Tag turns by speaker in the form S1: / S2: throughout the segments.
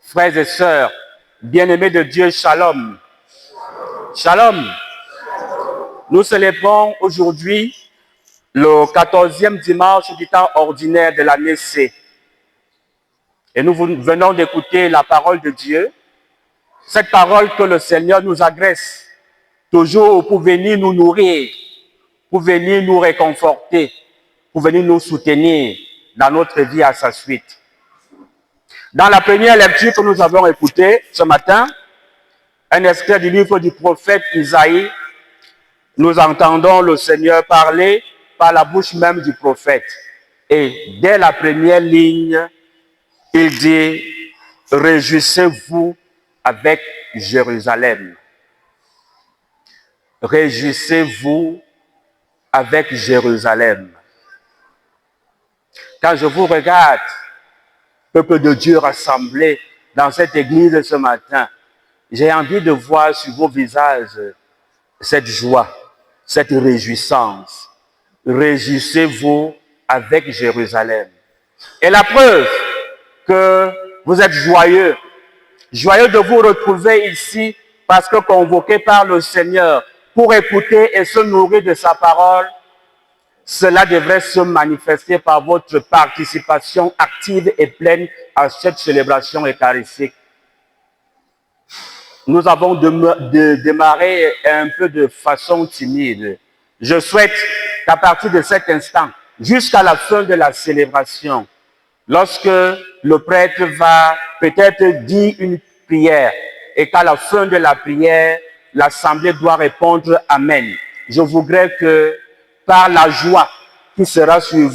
S1: Frères et sœurs, bien-aimés de Dieu, shalom. Shalom. Nous célébrons aujourd'hui le 14e dimanche du temps ordinaire de l'année C. Et nous venons d'écouter la parole de Dieu. Cette parole que le Seigneur nous adresse toujours pour venir nous nourrir, pour venir nous réconforter, pour venir nous soutenir dans notre vie à sa suite. Dans la première lecture que nous avons écoutée ce matin, un extrait du livre du prophète Isaïe, nous entendons le Seigneur parler par la bouche même du prophète. Et dès la première ligne, il dit « Réjouissez-vous avec Jérusalem. Réjouissez-vous avec Jérusalem. » Quand je vous regarde, peuple de Dieu rassemblé dans cette église ce matin, j'ai envie de voir sur vos visages cette joie, cette réjouissance. Réjouissez-vous avec Jérusalem. Et la preuve que vous êtes joyeux, joyeux de vous retrouver ici parce que convoqués par le Seigneur pour écouter et se nourrir de sa parole, cela devrait se manifester par votre participation active et pleine à cette célébration eucharistique. Nous avons démarré un peu de façon timide. Je souhaite qu'à partir de cet instant, jusqu'à la fin de la célébration, lorsque le prêtre va peut-être dire une prière et qu'à la fin de la prière, l'assemblée doit répondre « Amen ». Je voudrais que par la joie qui sera sur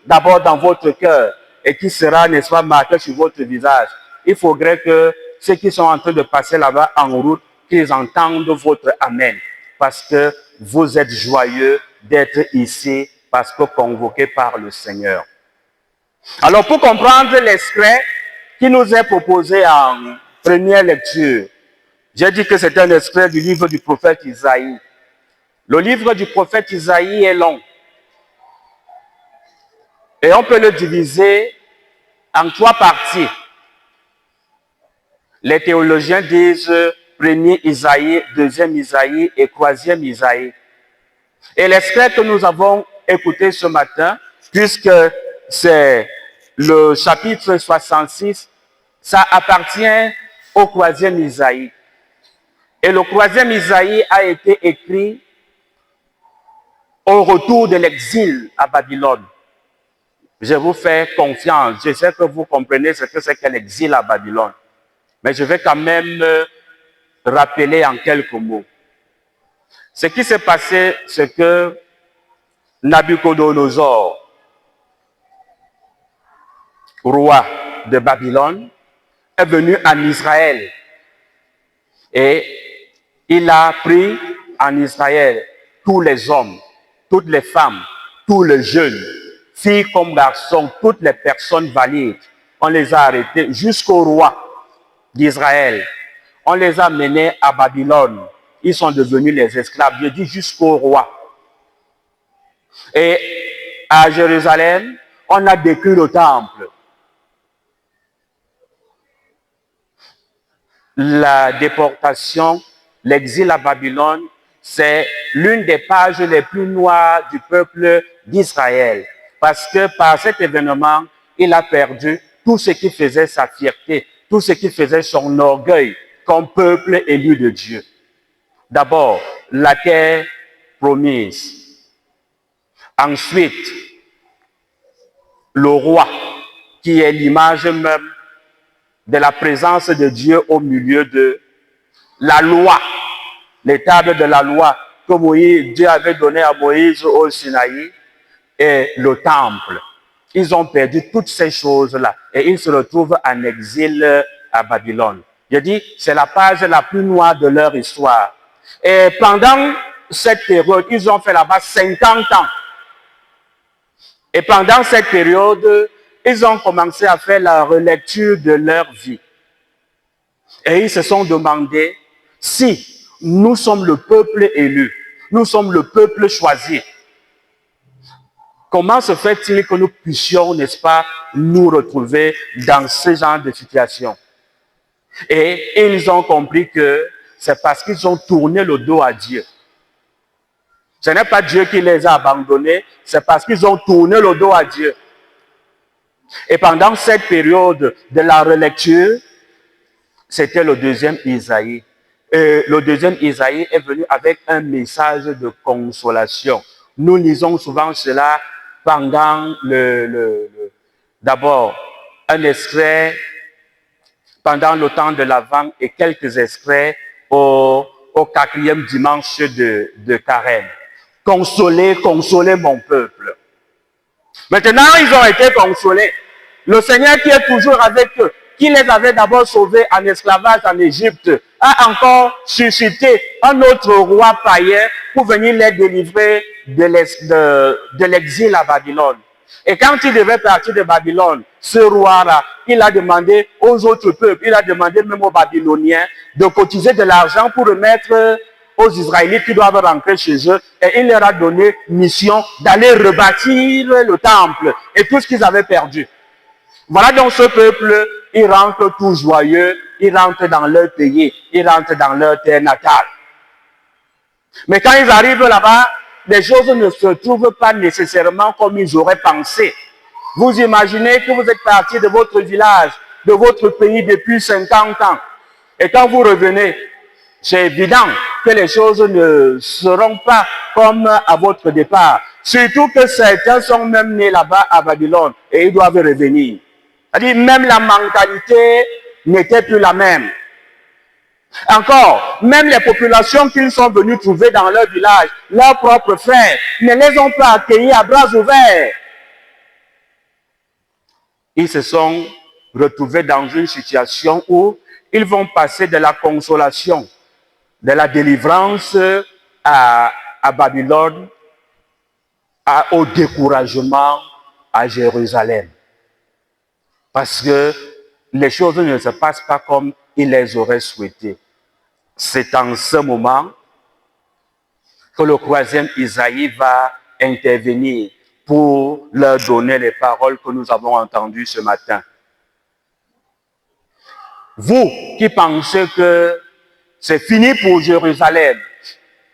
S1: d'abord dans votre cœur et qui sera, n'est-ce pas, marquée sur votre visage, il faudrait que ceux qui sont en train de passer là-bas en route, qu'ils entendent votre Amen. Parce que vous êtes joyeux d'être ici, parce que convoqués par le Seigneur. Alors, pour comprendre l'extrait qui nous est proposé en première lecture, j'ai dit que c'est un extrait du livre du prophète Isaïe. Le livre du prophète Isaïe est long. Et on peut le diviser en 3 parties. Les théologiens disent premier Isaïe, deuxième Isaïe et troisième Isaïe. Et l'extrait que nous avons écouté ce matin, puisque c'est le chapitre 66, ça appartient au troisième Isaïe. Et le troisième Isaïe a été écrit au retour de l'exil à Babylone. Je vous fais confiance. Je sais que vous comprenez ce que c'est qu'un exil à Babylone. Mais je vais quand même rappeler en quelques mots. Ce qui s'est passé, c'est que Nabuchodonosor, roi de Babylone, est venu en Israël. Et il a pris en Israël tous les hommes, toutes les femmes, tous les jeunes, filles comme garçons, toutes les personnes valides. On les a arrêtés jusqu'au roi d'Israël. On les a menés à Babylone. Ils sont devenus les esclaves. Je dis jusqu'au roi. Et à Jérusalem, on a détruit le temple. La déportation, l'exil à Babylone, c'est l'une des pages les plus noires du peuple d'Israël. Parce que par cet événement, il a perdu tout ce qui faisait sa fierté, tout ce qui faisait son orgueil comme peuple élu de Dieu. D'abord, la terre promise. Ensuite, le roi, qui est l'image même de la présence de Dieu au milieu de la loi, les tables de la loi que Dieu avait donné à Moïse au Sinaï, et le temple. Ils ont perdu toutes ces choses-là et ils se retrouvent en exil à Babylone. Je dis, c'est la page la plus noire de leur histoire. Et pendant cette période, ils ont fait là-bas 50 ans. Et pendant cette période, ils ont commencé à faire la relecture de leur vie. Et ils se sont demandé si nous sommes le peuple élu, nous sommes le peuple choisi. Comment se fait-il que nous puissions, n'est-ce pas, nous retrouver dans ce genre de situation? Et ils ont compris que c'est parce qu'ils ont tourné le dos à Dieu. Ce n'est pas Dieu qui les a abandonnés, c'est parce qu'ils ont tourné le dos à Dieu. Et pendant cette période de la relecture, c'était le deuxième Isaïe. Et le deuxième Isaïe est venu avec un message de consolation. Nous lisons souvent cela pendant d'abord un extrait pendant le temps de l'Avent et quelques extraits au quatrième dimanche de Carême. Consolez, consolez mon peuple. Maintenant, ils ont été consolés. Le Seigneur qui est toujours avec eux, qui les avait d'abord sauvés en esclavage en Égypte, a encore suscité un autre roi païen pour venir les délivrer de l'exil à Babylone. Et quand il devait partir de Babylone, ce roi-là, il a demandé aux autres peuples, il a demandé même aux Babyloniens de cotiser de l'argent pour remettre aux Israélites qui doivent rentrer chez eux. Et il leur a donné mission d'aller rebâtir le temple et tout ce qu'ils avaient perdu. Voilà donc ce peuple, ils rentrent tout joyeux, ils rentrent dans leur pays, ils rentrent dans leur terre natale. Mais quand ils arrivent là-bas, les choses ne se trouvent pas nécessairement comme ils auraient pensé. Vous imaginez que vous êtes parti de votre village, de votre pays depuis 50 ans. Et quand vous revenez, c'est évident que les choses ne seront pas comme à votre départ. Surtout que certains sont même nés là-bas à Babylone et ils doivent revenir. C'est-à-dire même la mentalité n'était plus la même. Encore, même les populations qu'ils sont venus trouver dans leur village, leurs propres frères, ne les ont pas accueillis à bras ouverts. Ils se sont retrouvés dans une situation où ils vont passer de la consolation, de la délivrance à Babylone, au découragement à Jérusalem. Parce que les choses ne se passent pas comme ils les auraient souhaité. C'est en ce moment que le troisième Isaïe va intervenir pour leur donner les paroles que nous avons entendues ce matin. Vous qui pensez que c'est fini pour Jérusalem,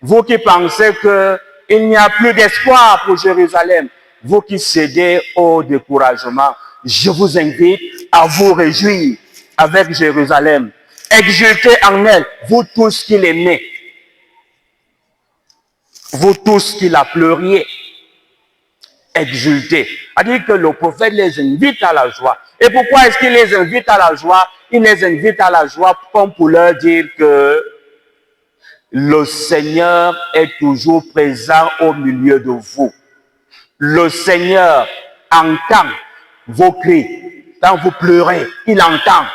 S1: vous qui pensez qu'il n'y a plus d'espoir pour Jérusalem, vous qui cédez au découragement, je vous invite à vous réjouir avec Jérusalem. Exultez en elle, vous tous qui l'aimez. Vous tous qui la pleuriez. Exultez. C'est-à-dire que le prophète les invite à la joie. Et pourquoi est-ce qu'il les invite à la joie? Il les invite à la joie comme pour leur dire que le Seigneur est toujours présent au milieu de vous. Le Seigneur entend vos cris. Quand vous pleurez, il entend.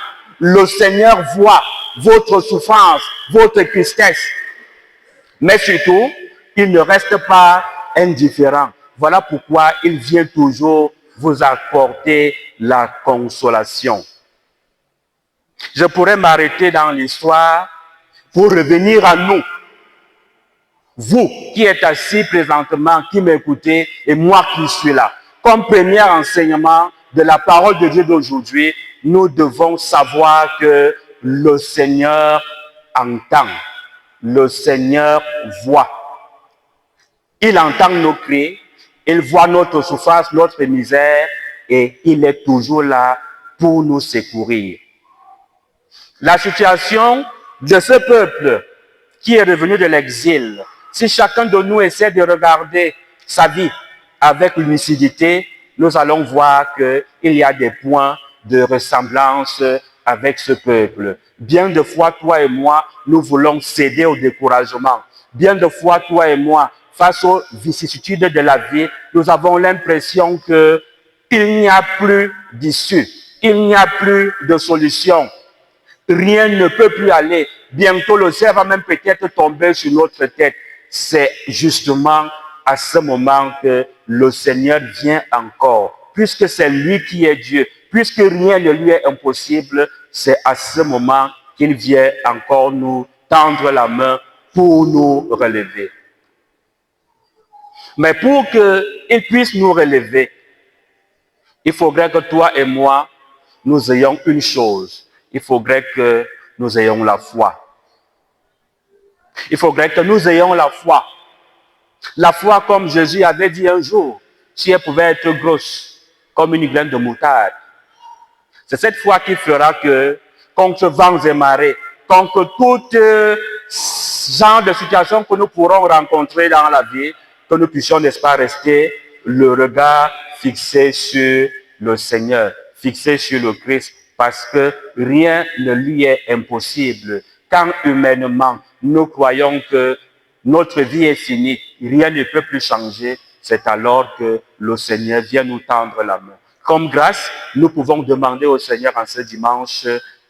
S1: Le Seigneur voit votre souffrance, votre tristesse. Mais surtout, il ne reste pas indifférent. Voilà pourquoi il vient toujours vous apporter la consolation. Je pourrais m'arrêter dans l'histoire pour revenir à nous. Vous qui êtes assis présentement, qui m'écoutez, et moi qui suis là. Comme premier enseignement de la parole de Dieu d'aujourd'hui, nous devons savoir que le Seigneur entend, le Seigneur voit. Il entend nos cris, il voit notre souffrance, notre misère, et il est toujours là pour nous secourir. La situation de ce peuple qui est revenu de l'exil, si chacun de nous essaie de regarder sa vie avec lucidité, nous allons voir qu'il y a des points de ressemblance avec ce peuple. Bien de fois, toi et moi, nous voulons céder au découragement. Bien de fois, toi et moi, face aux vicissitudes de la vie, nous avons l'impression qu'il n'y a plus d'issue, il n'y a plus de solution. Rien ne peut plus aller. Bientôt, le ciel va même peut-être tomber sur notre tête. C'est justement à ce moment que le Seigneur vient encore puisque c'est lui qui est Dieu, puisque rien ne lui est impossible, c'est à ce moment qu'il vient encore nous tendre la main pour nous relever. Mais pour qu'il puisse nous relever, il faudrait que toi et moi, nous ayons une chose. Il faudrait que nous ayons la foi. Il faudrait que nous ayons la foi. La foi, comme Jésus avait dit un jour, si elle pouvait être grosse, comme une graine de moutarde. C'est cette foi qui fera que, contre vents et marées, contre tout genre de situation que nous pourrons rencontrer dans la vie, que nous puissions, n'est-ce pas, rester le regard fixé sur le Seigneur, fixé sur le Christ, parce que rien ne lui est impossible. Quand humainement, nous croyons que notre vie est finie, rien ne peut plus changer, c'est alors que le Seigneur vient nous tendre la main. Comme grâce, nous pouvons demander au Seigneur en ce dimanche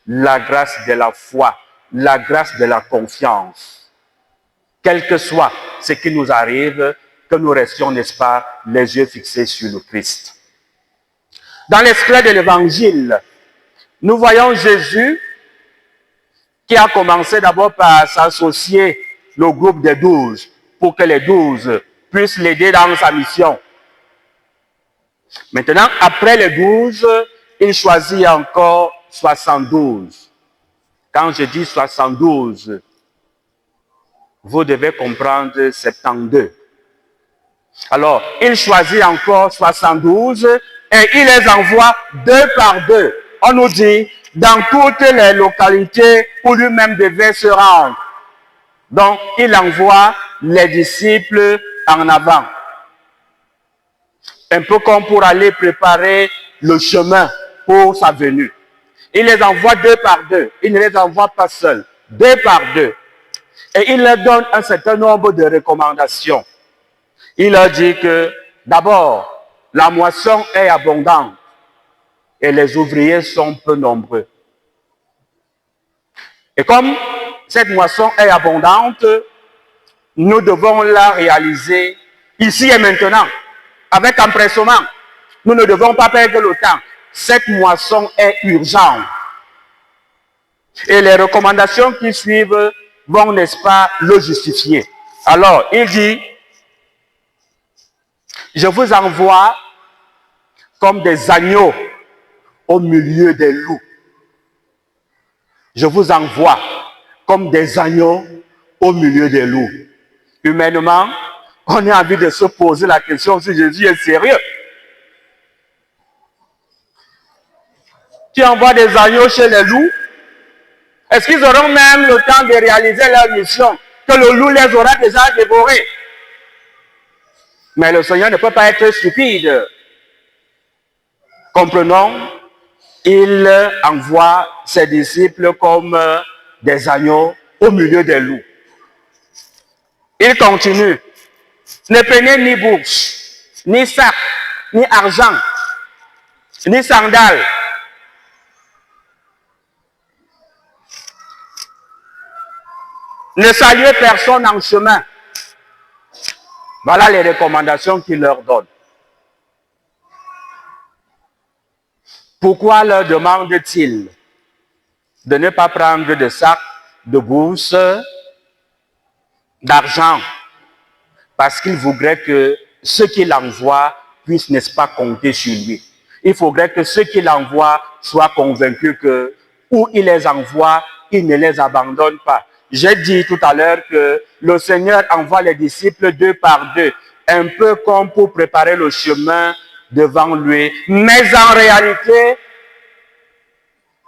S1: la grâce de la foi, la grâce de la confiance. Quel que soit ce qui nous arrive, que nous restions, n'est-ce pas, les yeux fixés sur le Christ. Dans l'extrait de l'Évangile, nous voyons Jésus qui a commencé d'abord par s'associer le groupe des 12 pour que les 12 puissent l'aider dans sa mission. Maintenant, après les 12, il choisit encore 72. Quand je dis 72, vous devez comprendre 72. Alors, il choisit encore 72 et il les envoie deux par deux. On nous dit, dans toutes les localités où lui-même devait se rendre. Donc, il envoie les disciples en avant. Un peu comme pour aller préparer le chemin pour sa venue. Il les envoie deux par deux. Il ne les envoie pas seuls. Deux par deux. Et il leur donne un certain nombre de recommandations. Il leur dit que, d'abord, la moisson est abondante et les ouvriers sont peu nombreux. Et comme cette moisson est abondante, nous devons la réaliser ici et maintenant, avec empressement. Nous ne devons pas perdre le temps. Cette moisson est urgente. Et les recommandations qui suivent vont, n'est-ce pas, le justifier. Alors, il dit, je vous envoie comme des agneaux au milieu des loups. Je vous envoie comme des agneaux au milieu des loups. Humainement, on a envie de se poser la question si Jésus est sérieux. Tu envoies des agneaux chez les loups? Est-ce qu'ils auront même le temps de réaliser leur mission? Que le loup les aura déjà dévorés? Mais le Seigneur ne peut pas être stupide. Comprenons, il envoie ses disciples comme des agneaux au milieu des loups. Il continue. Ne prenez ni bourse, ni sac, ni argent, ni sandales. Ne saluez personne en chemin. Voilà les recommandations qu'il leur donne. Pourquoi leur demande-t-il de ne pas prendre de sac, de bourse, d'argent? Parce qu'il voudrait que ceux qu'il envoie puissent, n'est-ce pas, compter sur lui. Il faudrait que ceux qu'il envoie soient convaincus que où il les envoie, il ne les abandonne pas. J'ai dit tout à l'heure que le Seigneur envoie les disciples deux par deux, un peu comme pour préparer le chemin devant lui. Mais en réalité,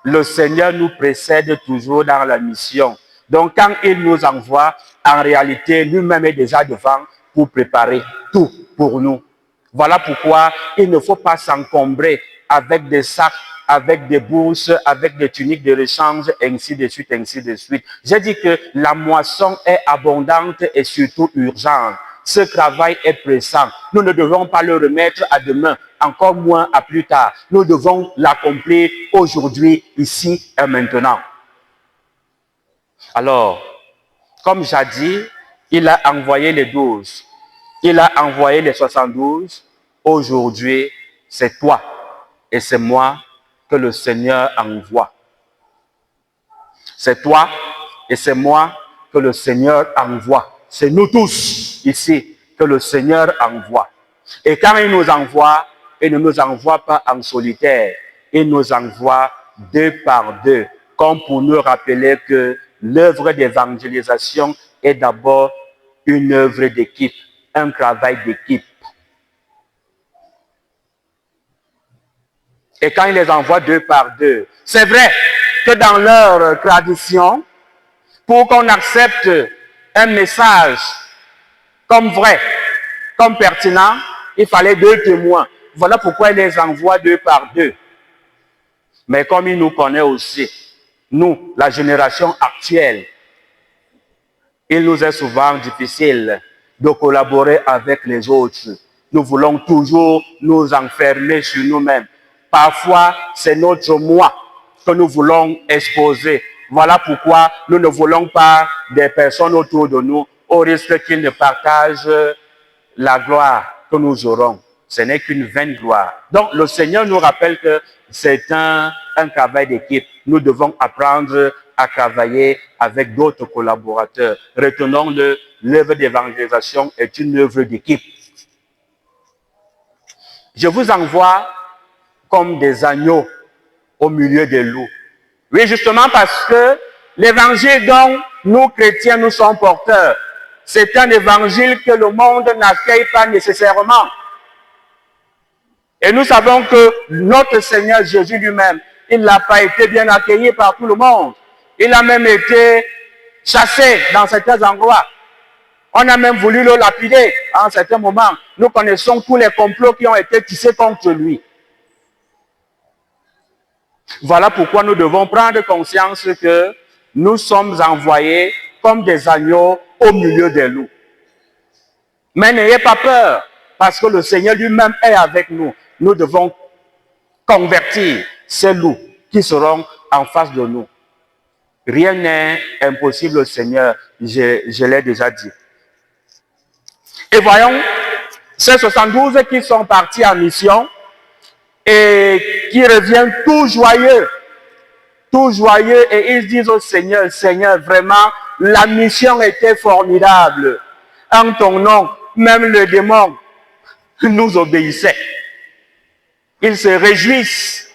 S1: le Seigneur nous précède toujours dans la mission. Donc, quand il nous envoie, en réalité, lui-même est déjà devant pour préparer tout pour nous. Voilà pourquoi il ne faut pas s'encombrer avec des sacs, avec des bourses, avec des tuniques de rechange, ainsi de suite, ainsi de suite. J'ai dit que la moisson est abondante et surtout urgente. Ce travail est pressant. Nous ne devons pas le remettre à demain, encore moins à plus tard. Nous devons l'accomplir aujourd'hui, ici et maintenant. Alors, comme j'ai dit, il a envoyé les 12. Il a envoyé les 72. Aujourd'hui, c'est toi et c'est moi que le Seigneur envoie. C'est toi et c'est moi que le Seigneur envoie. C'est nous tous ici que le Seigneur envoie. Et quand il nous envoie, il ne nous envoie pas en solitaire. Il nous envoie deux par deux, comme pour nous rappeler que l'œuvre d'évangélisation est d'abord une œuvre d'équipe, un travail d'équipe. Et quand il les envoie deux par deux, c'est vrai que dans leur tradition, pour qu'on accepte un message comme vrai, comme pertinent, il fallait deux témoins. Voilà pourquoi il les envoie deux par deux. Mais comme il nous connaît aussi, nous, la génération actuelle, il nous est souvent difficile de collaborer avec les autres. Nous voulons toujours nous enfermer sur nous-mêmes. Parfois, c'est notre moi que nous voulons exposer. Voilà pourquoi nous ne voulons pas des personnes autour de nous au risque qu'ils ne partagent la gloire que nous aurons. Ce n'est qu'une vaine gloire. Donc, le Seigneur nous rappelle que c'est un travail d'équipe. Nous devons apprendre à travailler avec d'autres collaborateurs. Retenons-le, l'œuvre d'évangélisation est une œuvre d'équipe. Je vous envoie comme des agneaux au milieu des loups. Oui, justement parce que l'évangile dont nous, chrétiens, nous sommes porteurs, c'est un évangile que le monde n'accueille pas nécessairement. Et nous savons que notre Seigneur Jésus lui-même, il n'a pas été bien accueilli par tout le monde. Il a même été chassé dans certains endroits. On a même voulu le lapider à un certain moment. Nous connaissons tous les complots qui ont été tissés contre lui. Voilà pourquoi nous devons prendre conscience que nous sommes envoyés comme des agneaux au milieu des loups. Mais n'ayez pas peur, parce que le Seigneur lui-même est avec nous. Nous devons convertir ces loups qui seront en face de nous. Rien n'est impossible au Seigneur, je l'ai déjà dit. Et voyons, ces 72 qui sont partis en mission et qui reviennent tout joyeux, et ils disent au Seigneur, Seigneur, vraiment, la mission était formidable. En ton nom, même le démon nous obéissait. Ils se réjouissent,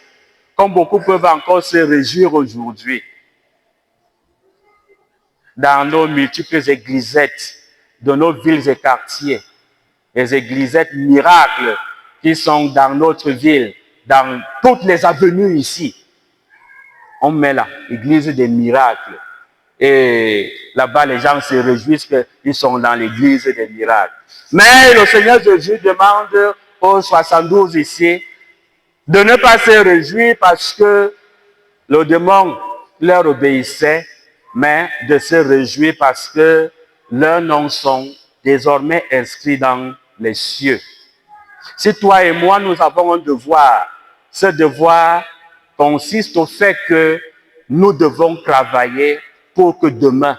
S1: comme beaucoup peuvent encore se réjouir aujourd'hui. Dans nos multiples églisettes, de nos villes et quartiers, les églisettes miracles qui sont dans notre ville, dans toutes les avenues ici. On met là, l'église des miracles. Et là-bas, les gens se réjouissent qu'ils sont dans l'église des miracles. Mais le Seigneur Jésus demande aux 72 ici de ne pas se réjouir parce que le démon leur obéissait, mais de se réjouir parce que leurs noms sont désormais inscrits dans les cieux. Si toi et moi, nous avons un devoir, ce devoir consiste au fait que nous devons travailler pour que demain,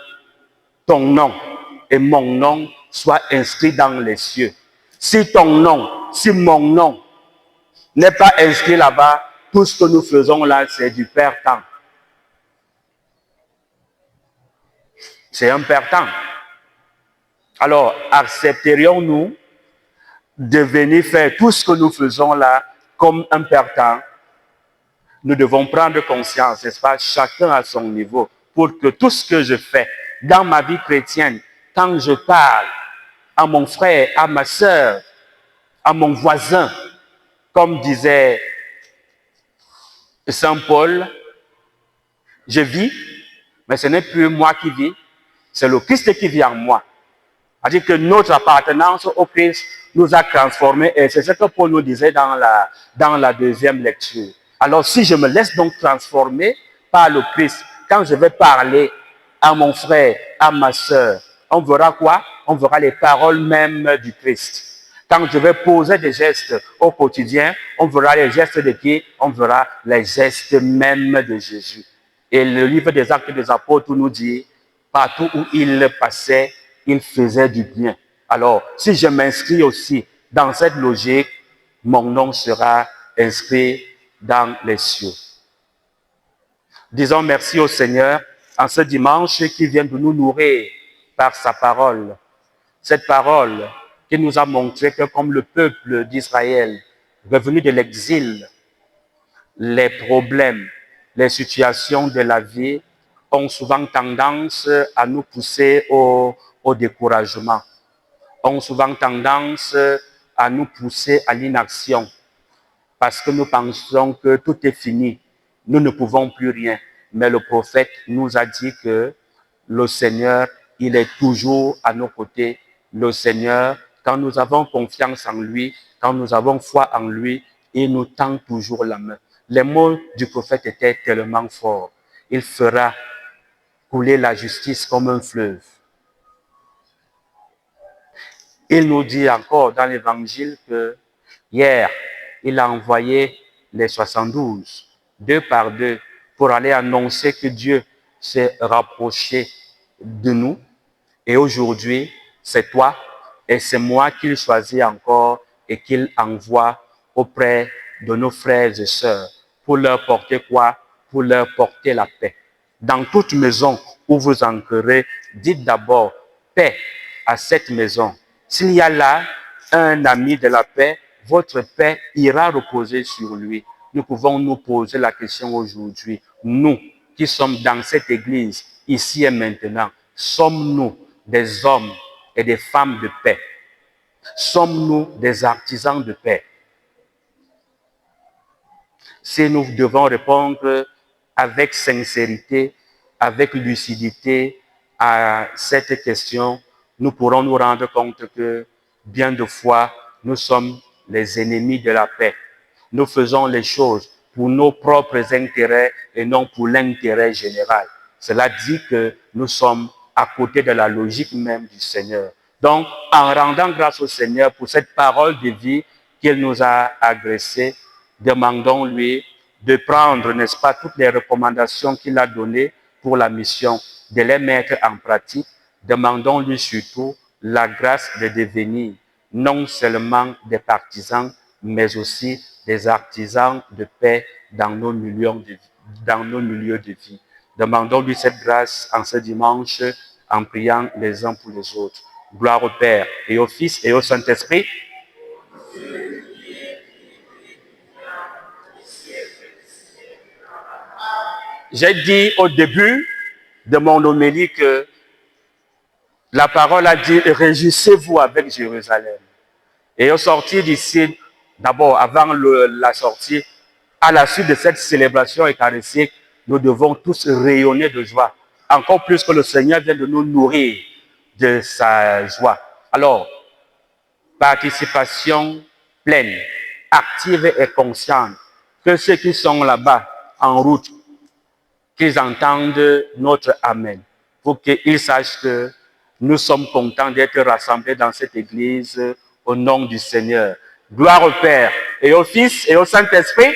S1: ton nom et mon nom soient inscrits dans les cieux. Si ton nom, si mon nom n'est pas inscrit là-bas, tout ce que nous faisons là, c'est du père-temps. C'est un père-temps. Alors, accepterions-nous de venir faire tout ce que nous faisons là comme un père-temps? Nous devons prendre conscience, n'est-ce pas, chacun à son niveau, pour que tout ce que je fais dans ma vie chrétienne, quand je parle à mon frère, à ma sœur, à mon voisin, comme disait Saint Paul, je vis, mais ce n'est plus moi qui vis, c'est le Christ qui vit en moi. C'est-à-dire que notre appartenance au Christ nous a transformés, et c'est ce que Paul nous disait dans la deuxième lecture. Alors si je me laisse donc transformer par le Christ, quand je vais parler à mon frère, à ma sœur, on verra quoi? On verra les paroles même du Christ. Quand je vais poser des gestes au quotidien, on verra les gestes de qui? On verra les gestes même de Jésus. Et le livre des Actes des Apôtres nous dit, partout où il passait, il faisait du bien. Alors, si je m'inscris aussi dans cette logique, mon nom sera inscrit dans les cieux. Disons merci au Seigneur en ce dimanche qui vient de nous nourrir par sa parole. Cette parole qui nous a montré que comme le peuple d'Israël, revenu de l'exil, les problèmes, les situations de la vie ont souvent tendance à nous pousser au découragement, ont souvent tendance à nous pousser à l'inaction parce que nous pensons que tout est fini, nous ne pouvons plus rien. Mais le prophète nous a dit que le Seigneur, il est toujours à nos côtés. Le Seigneur, quand nous avons confiance en lui, quand nous avons foi en lui, il nous tend toujours la main. Les mots du prophète étaient tellement forts. Il fera couler la justice comme un fleuve. Il nous dit encore dans l'évangile que hier, il a envoyé les 72, deux par deux, pour aller annoncer que Dieu s'est rapproché de nous. Et aujourd'hui, c'est toi et c'est moi qu'il choisit encore et qu'il envoie auprès de nos frères et sœurs. Pour leur porter quoi? Pour leur porter la paix. Dans toute maison où vous entrerez, dites d'abord paix à cette maison. S'il y a là un ami de la paix, votre paix ira reposer sur lui. Nous pouvons nous poser la question aujourd'hui. Nous qui sommes dans cette église, ici et maintenant, sommes-nous des hommes et des femmes de paix? Sommes-nous des artisans de paix? Si nous devons répondre avec sincérité, avec lucidité à cette question, nous pourrons nous rendre compte que bien de fois, nous sommes les ennemis de la paix. Nous faisons les choses pour nos propres intérêts et non pour l'intérêt général. Cela dit que nous sommes à côté de la logique même du Seigneur. Donc, en rendant grâce au Seigneur pour cette parole de vie qu'il nous a adressée, demandons-lui de prendre, n'est-ce pas, toutes les recommandations qu'il a données pour la mission, de les mettre en pratique. Demandons-lui surtout la grâce de devenir non seulement des partisans, mais aussi des artisans de paix dans nos milieux de vie. Demandons-lui cette grâce en ce dimanche en priant les uns pour les autres. Gloire au Père et au Fils et au Saint-Esprit. J'ai dit au début de mon homélie que la parole a dit « Réjouissez-vous avec Jérusalem ». Et au sortir d'ici, d'abord, avant la sortie, à la suite de cette célébration eucharistique, nous devons tous rayonner de joie. Encore plus que le Seigneur vient de nous nourrir de sa joie. Alors, participation pleine, active et consciente. Que ceux qui sont là-bas, en route, qu'ils entendent notre Amen. Pour qu'ils sachent que nous sommes contents d'être rassemblés dans cette église au nom du Seigneur. Gloire au Père et au Fils et au Saint-Esprit.